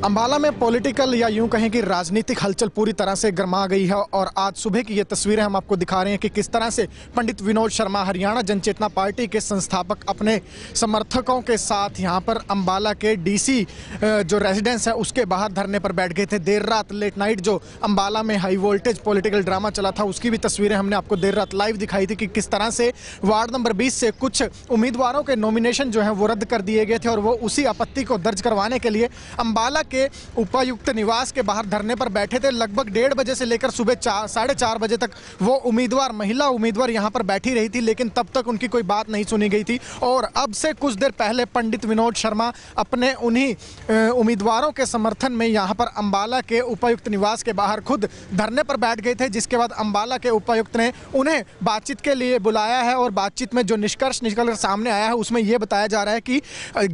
अंबाला में पॉलिटिकल या यूं कहें कि राजनीतिक हलचल पूरी तरह से गर्मा गई है और आज सुबह की ये तस्वीरें हम आपको दिखा रहे हैं कि किस तरह से पंडित विनोद शर्मा हरियाणा जनचेतना पार्टी के संस्थापक अपने समर्थकों के साथ यहां पर अंबाला के डीसी जो रेजिडेंस है उसके बाहर धरने पर बैठ गए थे। देर रात लेट नाइट जो अंबाला में हाई वोल्टेज पॉलिटिकल ड्रामा चला था उसकी भी तस्वीरें हमने आपको देर रात लाइव दिखाई थी कि किस तरह से वार्ड नंबर 20 से कुछ उम्मीदवारों के नॉमिनेशन जो है वो रद्द कर दिए गए थे और वो उसी आपत्ति को दर्ज करवाने के लिए अंबाला के उपायुक्त निवास के बाहर धरने पर बैठे थे। लगभग 1:30 बजे से लेकर सुबह 4-4:30 बजे तक वो महिला उम्मीदवार यहां पर बैठी रही थी, लेकिन तब तक उनकी कोई बात नहीं सुनी गई थी। और अब से कुछ देर पहले पंडित विनोद शर्मा अपने उन्हीं उम्मीदवारों के समर्थन में यहां पर अंबाला के उपायुक्त निवास के बाहर खुद धरने पर बैठ गए थे, जिसके बाद अंबाला के उपायुक्त ने उन्हें बातचीत के लिए बुलाया है। और बातचीत में जो निष्कर्ष निकल कर सामने आया है उसमें यह बताया जा रहा है कि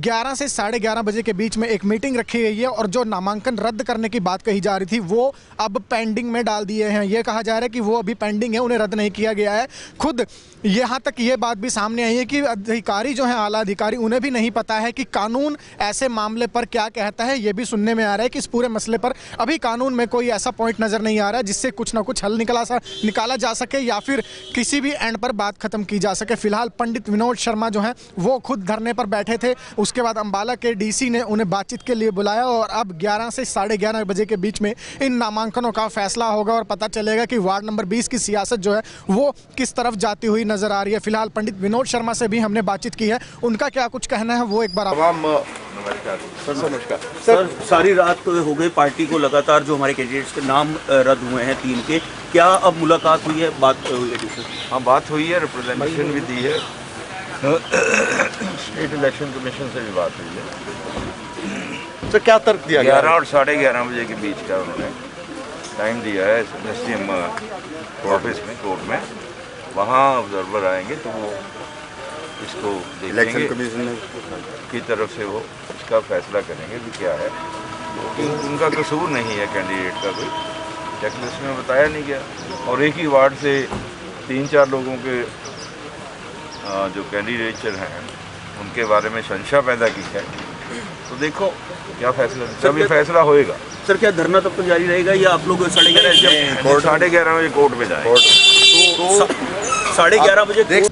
11 से 11:30 बजे के बीच में एक मीटिंग रखी गई है और जो नामांकन रद्द करने की बात कही जा रही थी वो अब पेंडिंग में डाल दिए हैं। यह कहा जा रहा है कि वो अभी पेंडिंग है, उन्हें रद्द नहीं किया गया है। खुद यहां तक ये बात भी सामने आई है कि अधिकारी जो हैं आला अधिकारी उन्हें भी नहीं पता है कि कानून ऐसे मामले पर क्या कहता है। यह भी सुनने में आ रहा है कि इस पूरे मसले पर अभी कानून में कोई ऐसा पॉइंट नजर नहीं आ रहा है जिससे कुछ ना कुछ हल निकाला जा सके या फिर किसी भी एंड पर बात खत्म की जा सके। फिलहाल पंडित विनोद शर्मा जो हैं वो खुद धरने पर बैठे थे। उसके बाद अंबाला के डीसी ने उन्हें बातचीत के लिए बुलाया और अब 11 से 11:30 बजे के बीच में इन नामांकनों का फैसला होगा और पता चलेगा कि वार्ड नंबर 20 की सियासत जो है वो किस तरफ जाती हुई नजर आ रही है। फिलहाल पंडित विनोद शर्मा से भी हमने बातचीत की है, उनका क्या कुछ कहना है वो एक बार नमस्कार सर। सारी रात हो गई पार्टी को लगातार जो हमारे कैंडिडेट्स के नाम रद्द हुए हैं 3 के, क्या अब मुलाकात हुई है, बात हुई है? हाँ, बात हुई है, रिप्रेजेंटेशन भी दी है, स्टेट इलेक्शन कमीशन से भी बात हुई है। तो क्या तर्क दिया 11 और 11:30 बजे के बीच का उन्होंने टाइम दिया है एसडीएम ऑफिस में, कोर्ट में। वहाँ ऑब्जर्वर आएंगे तो वो इसको इलेक्शन कमीशन की तरफ से वो इसका फैसला करेंगे कि क्या है। तो उनका कसूर नहीं है कैंडिडेट का, कोई चेकलिस्ट में बताया नहीं गया और एक ही वार्ड से 3-4 लोगों के जो कैंडिडेचर हैं उनके बारे में संशय पैदा की है। तो देखो क्या फैसला, जब ये फैसला होएगा। सर क्या धरना तब तक जारी रहेगा या आप लोग 11:30 बजे कोर्ट में जाएंगे? तो 11:30 बजे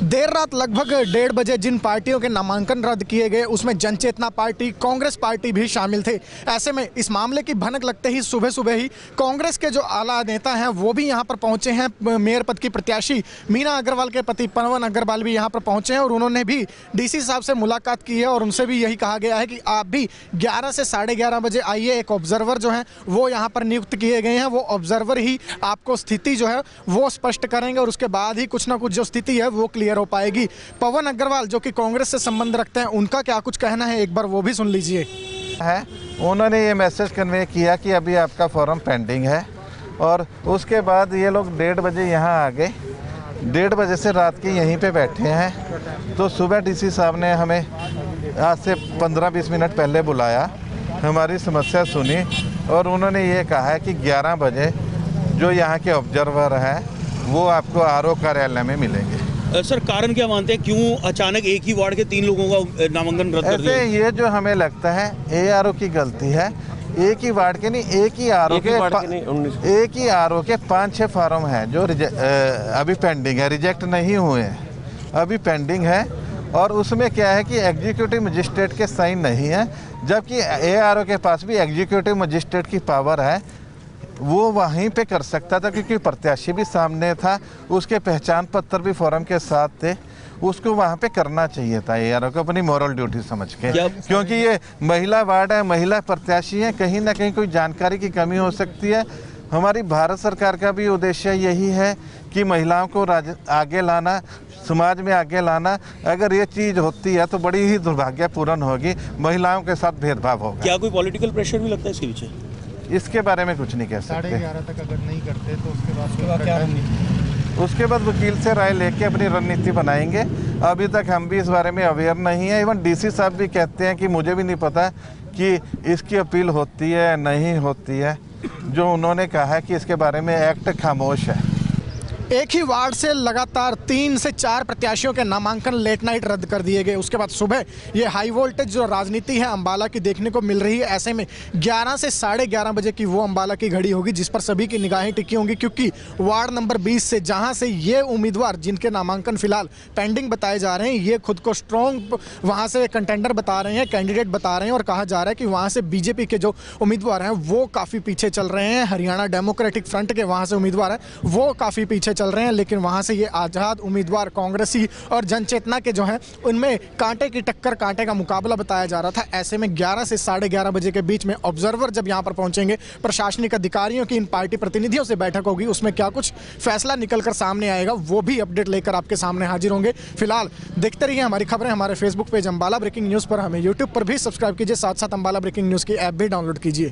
देर रात लगभग 1:30 बजे जिन पार्टियों के नामांकन रद्द किए गए उसमें जनचेतना पार्टी, कांग्रेस पार्टी भी शामिल थे। ऐसे में इस मामले की भनक लगते ही सुबह सुबह ही कांग्रेस के जो आला नेता हैं वो भी यहां पर पहुंचे हैं। मेयर पद की प्रत्याशी मीना अग्रवाल के पति पवन अग्रवाल भी यहां पर पहुंचे हैं और उन्होंने भी डीसी साहब से मुलाकात की है और उनसे भी यही कहा गया है कि आप भी 11 से 11:30 बजे आइए। एक ऑब्जर्वर जो है वो यहाँ पर नियुक्त किए गए हैं, वो ऑब्जर्वर ही आपको स्थिति जो है वो स्पष्ट करेंगे और उसके बाद ही कुछ ना कुछ जो स्थिति है वो क्लियर हो पाएगी। पवन अग्रवाल जो कि कांग्रेस से संबंध रखते हैं, उनका क्या कुछ कहना है एक बार वो भी सुन लीजिए। उन्होंने ये मैसेज कन्वे किया कि अभी आपका फॉर्म पेंडिंग है और उसके बाद ये लोग 1:30 बजे यहाँ आ गए। 1:30 बजे से रात के यहीं पे बैठे हैं। तो सुबह डीसी साहब ने हमें आज से 15-20 मिनट पहले बुलाया, हमारी समस्या सुनी और उन्होंने ये कहा है कि 11 बजे जो यहाँ के ऑब्जर्वर हैं वो आपको आरओ कार्यालय में मिलेंगे। सर कारण क्या मानते हैं, क्यों अचानक एक ही वार्ड के 3 लोगों का नामांकन रद्द कर दिया? ये जो हमें लगता है एआरओ की गलती है। एक ही वार्ड के नहीं, एक ही आरओ के 5-6 फार्म हैं जो अभी पेंडिंग है, रिजेक्ट नहीं हुए हैं, अभी पेंडिंग है। और उसमें क्या है कि एग्जीक्यूटिव मजिस्ट्रेट के साइन नहीं है, जबकि एआरओ के पास भी एग्जीक्यूटिव मजिस्ट्रेट की पावर है, वो वहीं पे कर सकता था क्योंकि प्रत्याशी भी सामने था, उसके पहचान पत्र भी फॉर्म के साथ थे, उसको वहाँ पे करना चाहिए था एआरओ को अपनी मॉरल ड्यूटी समझ के। क्योंकि ये महिला वार्ड है, महिला प्रत्याशी है, कहीं ना कहीं कोई जानकारी की कमी हो सकती है। हमारी भारत सरकार का भी उद्देश्य यही है कि महिलाओं को आगे लाना, समाज में आगे लाना। अगर ये चीज़ होती है तो बड़ी ही दुर्भाग्यपूर्ण होगी, महिलाओं के साथ भेदभाव होगा। क्या कोई पॉलिटिकल प्रेशर भी लगता है इसके पीछे? इसके बारे में कुछ नहीं कह सकते। 11:30 तक अगर नहीं करते तो उसके बाद वकील से राय लेके अपनी रणनीति बनाएंगे। अभी तक हम भी इस बारे में अवेयर नहीं है। इवन डीसी साहब भी कहते हैं कि मुझे भी नहीं पता कि इसकी अपील होती है नहीं होती है। जो उन्होंने कहा है कि इसके बारे में एक्ट खामोश है। एक ही वार्ड से लगातार 3 से 4 प्रत्याशियों के नामांकन लेट नाइट रद्द कर दिए गए। उसके बाद सुबह ये हाई वोल्टेज जो राजनीति है अंबाला की देखने को मिल रही है। ऐसे में 11 से 11:30 बजे की वो अंबाला की घड़ी होगी जिस पर सभी की निगाहें टिकी होंगी, क्योंकि वार्ड नंबर 20 से जहां से ये उम्मीदवार जिनके नामांकन फिलहाल पेंडिंग बताए जा रहे हैं, ये खुद को स्ट्रॉन्ग वहां से कंटेंडर बता रहे हैं, कैंडिडेट बता रहे हैं, और कहा जा रहा है कि वहां से बीजेपी के जो उम्मीदवार हैं वो काफ़ी पीछे चल रहे हैं। हरियाणा डेमोक्रेटिक फ्रंट के वहां से उम्मीदवार हैं वो काफ़ी पीछे चल रहे हैं, लेकिन वहां से ये आज़ाद उम्मीदवार कांग्रेसी और जनचेतना के जो हैं उनमें कांटे की टक्कर, कांटे का मुकाबला बताया जा रहा था। ऐसे में 11 से 11:30 बजे के बीच में ऑब्जर्वर जब यहां पर पहुंचेंगे, प्रशासनिक अधिकारियों की इन पार्टी प्रतिनिधियों से बैठक होगी, उसमें क्या कुछ फैसला निकलकर सामने आएगा वो भी अपडेट लेकर आपके सामने हाजिर होंगे। फिलहाल देखते रहिए हमारी खबरें हमारे Facebook page Ambala breaking news पर, हमें यूट्यूब पर भी सब्सक्राइब कीजिए, साथ साथ अंबाला ब्रेकिंग न्यूज़ की ऐप भी डाउनलोड कीजिए।